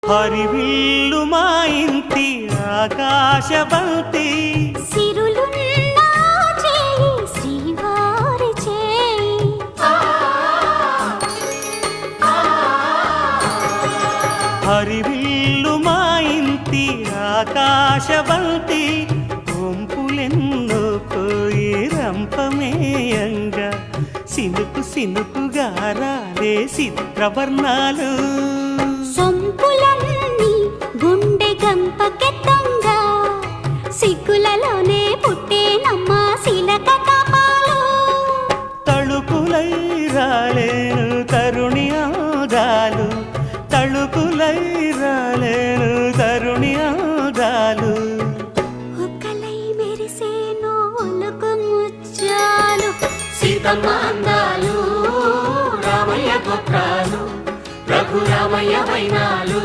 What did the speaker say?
హరివిల్లు మా ఇంటి ఆకాశబంతి సిరులున్న చేయి శ్రీవారి చేయి హరివిల్లు మా ఇంటి ఆకాశబంతి వంపులెన్నో పోయి రంపమేయంగా సినుకు సినుకుగా రాలే చిత్రవర్ణాలు సొంపులన్నీ గుండె గంపకెత్తంగా సిగ్గులలోనే పుట్టేనమ్మ శిలక కపాలు తళుకులై రాలేను తరుణి ఆదాలు తళుకులై రాలేను తరుణి ఆదాలు ఒక్కలై మెరిసేను ఒలుకు ముచ్చాలు సీతమ్మ అందాలు రామయ్య గోత్రాలు రఘురామయ్య వైనాలు